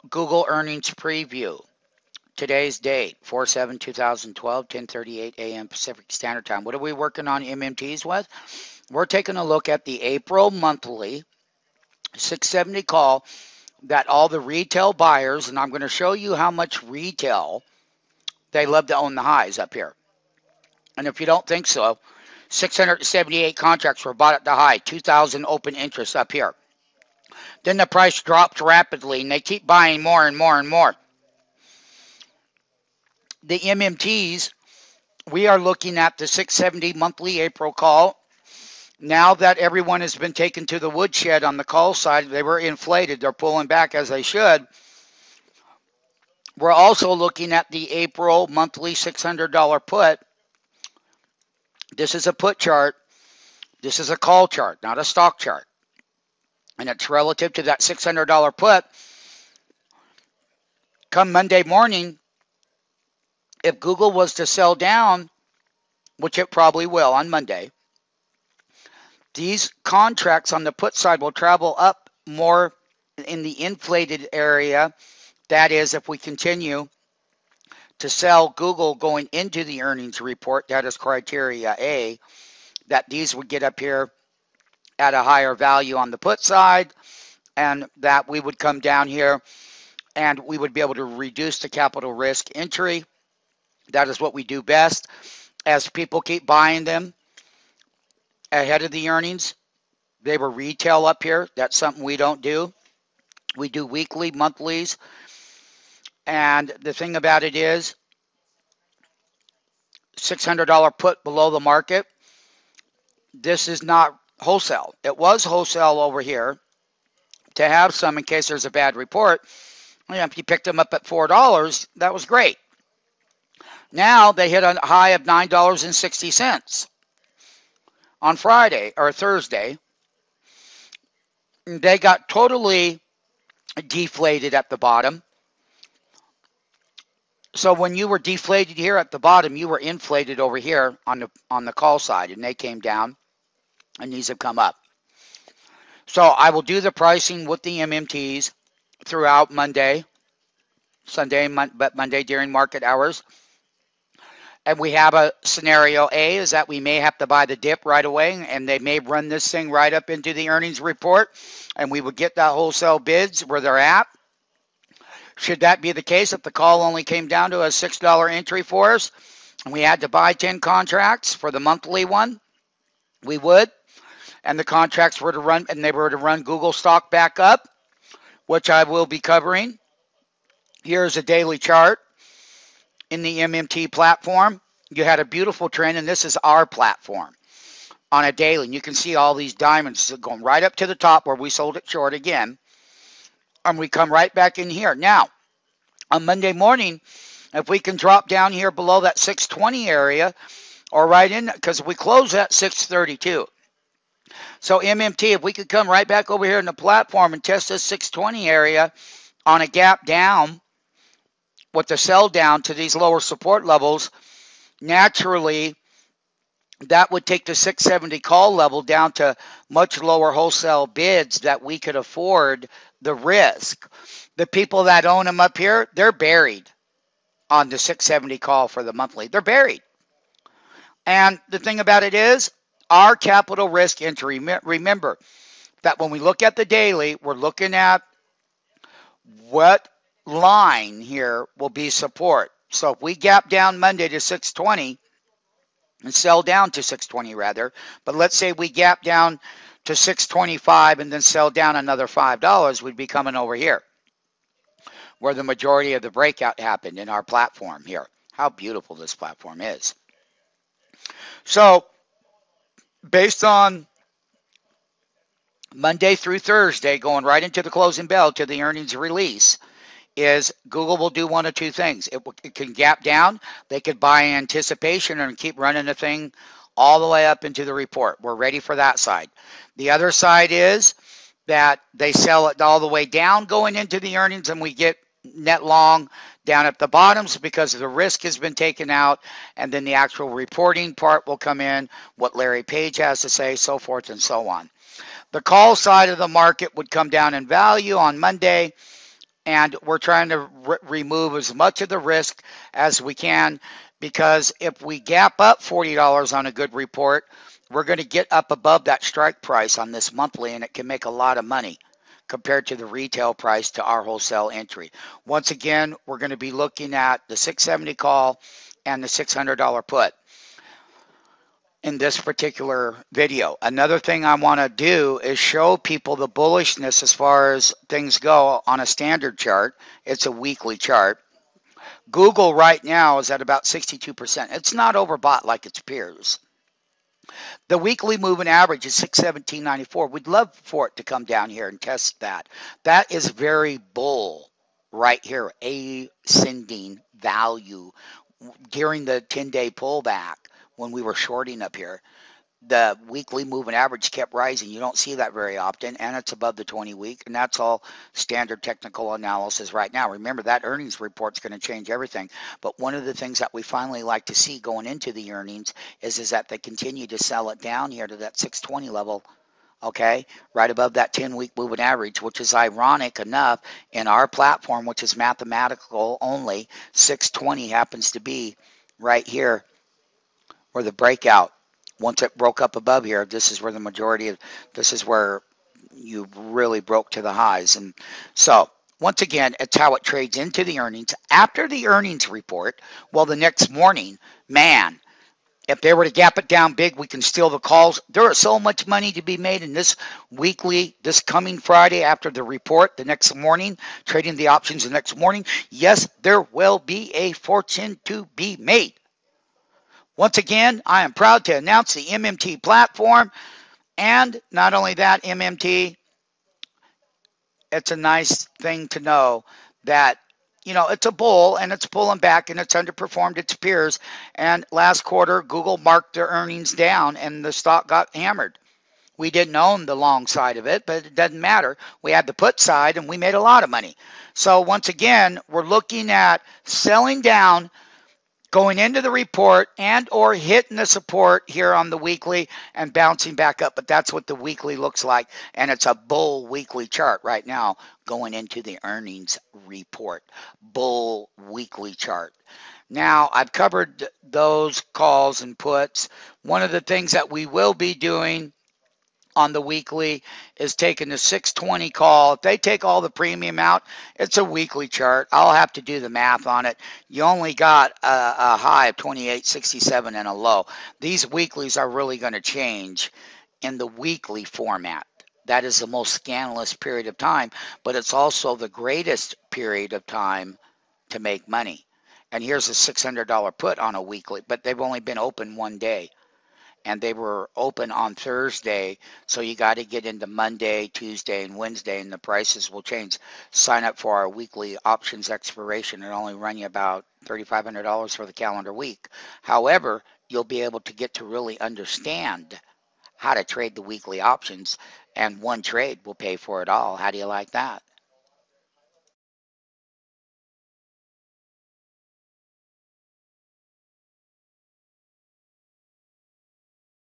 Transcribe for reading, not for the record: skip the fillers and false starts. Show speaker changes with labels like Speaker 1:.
Speaker 1: Google earnings preview. Today's date, 4/7/2012, 10:38 a.m. Pacific Standard Time. What are we working on MMTs with? We're taking a look at the April monthly 670 call that all the retail buyers, and I'm going to show you how much retail they love to own the highs up here. And if you don't think so, 678 contracts were bought at the high, 2,000 open interest up here. Then the price dropped rapidly, and they keep buying more and more and more. The MMTs, we are looking at the 670 monthly April call. Now that everyone has been taken to the woodshed on the call side, they were inflated. They're pulling back as they should. We're also looking at the April monthly $600 put. This is a put chart. This is a call chart, not a stock chart. And it's relative to that $600 put. Come Monday morning, if Google was to sell down, which it probably will on Monday, these contracts on the put side will travel up more in the inflated area. That is, if we continue to sell Google going into the earnings report, that is criteria A, that these would get up here at a higher value on the put side, and that we would come down here and we would be able to reduce the capital risk entry. That is what we do best. As people keep buying them ahead of the earnings, they were retail up here. That's something we don't do. We do weekly, monthlies. And the thing about it is, $600 put below the market. This is not wholesale. It was wholesale over here to have some in case there's a bad report. If you picked them up at $4, that was great. Now they hit a high of $9.60 on Friday or Thursday. They got totally deflated at the bottom. So when you were deflated here at the bottom, you were inflated over here on the call side, and they came down, and these have come up. So I will do the pricing with the MMTs throughout Monday, Sunday, but Monday during market hours. And we have a scenario A is that we may have to buy the dip right away, and they may run this thing right up into the earnings report, and we would get that wholesale bids where they're at. Should that be the case, if the call only came down to a $6 entry for us, and we had to buy 10 contracts for the monthly one, we would. And the contracts were to run, and they were to run Google stock back up, which I will be covering. Here's a daily chart in the MMT platform. You had a beautiful trend, and this is our platform on a daily. And you can see all these diamonds going right up to the top where we sold it short again. And we come right back in here. Now, on Monday morning, if we can drop down here below that 620 area, or right in, because we close at 632. So MMT, if we could come right back over here in the platform and test this 620 area on a gap down with the sell down to these lower support levels, naturally that would take the 670 call level down to much lower wholesale bids that we could afford the risk. The people that own them up here, they're buried on the 670 call for the monthly. They're buried. And the thing about it is, our capital risk entry, remember that when we look at the daily, we're looking at what line here will be support. So if we gap down Monday to 620 and sell down to 620 rather, but let's say we gap down to 625 and then sell down another $5, we'd be coming over here where the majority of the breakout happened in our platform here. How beautiful this platform is. So based on Monday through Thursday, going right into the closing bell to the earnings release, is Google will do one of two things. It can gap down. They could buy anticipation and keep running the thing all the way up into the report. We're ready for that side. The other side is that they sell it all the way down going into the earnings, and we get net long down at the bottoms because the risk has been taken out, and then the actual reporting part will come in, what Larry Page has to say, so forth and so on. The call side of the market would come down in value on Monday, and we're trying to remove as much of the risk as we can, because if we gap up $40 on a good report, we're going to get up above that strike price on this monthly, and it can make a lot of money compared to the retail price to our wholesale entry. Once again, we're going to be looking at the 670 call and the $600 put in this particular video. Another thing I want to do is show people the bullishness as far as things go on a standard chart. It's a weekly chart. Google right now is at about 62%. It's not overbought like its peers. The weekly moving average is 617.94. We'd love for it to come down here and test that. That is very bull right here, ascending value during the 10-day pullback when we were shorting up here. The weekly moving average kept rising. You don't see that very often, and it's above the 20-week, and that's all standard technical analysis right now. Remember, that earnings report's going to change everything, but one of the things that we finally like to see going into the earnings is that they continue to sell it down here to that 620 level, okay, right above that 10-week moving average, which is ironic enough in our platform, which is mathematical only. 620 happens to be right here where the breakout. Once it broke up above here, this is where the majority of, this is where you really broke to the highs. And so, once again, it's how it trades into the earnings. After the earnings report, well, the next morning, man, if they were to gap it down big, we can steal the calls. There is so much money to be made in this weekly, this coming Friday after the report, the next morning, trading the options the next morning. Yes, there will be a fortune to be made. Once again, I am proud to announce the MMT platform, and not only that, MMT, it's a nice thing to know that, you know, it's a bull and it's pulling back and it's underperformed its peers. And last quarter, Google marked their earnings down and the stock got hammered. We didn't own the long side of it, but it doesn't matter. We had the put side and we made a lot of money. So once again, we're looking at selling down, going into the report, and or hitting the support here on the weekly and bouncing back up. But that's what the weekly looks like, and it's a bull weekly chart right now going into the earnings report. Bull weekly chart. Now, I've covered those calls and puts. One of the things that we will be doing on the weekly is taking the 620 call. If they take all the premium out, it's a weekly chart. I'll have to do the math on it. You only got a high of 28.67 and a low. These weeklies are really going to change in the weekly format. That is the most scandalous period of time, but it's also the greatest period of time to make money. And here's a $600 put on a weekly, but they've only been open one day. And they were open on Thursday, so you got to get into Monday, Tuesday, and Wednesday, and the prices will change. Sign up for our weekly options expiration. It'll only run you about $3,500 for the calendar week. However, you'll be able to get to really understand how to trade the weekly options, and one trade will pay for it all. How do you like that?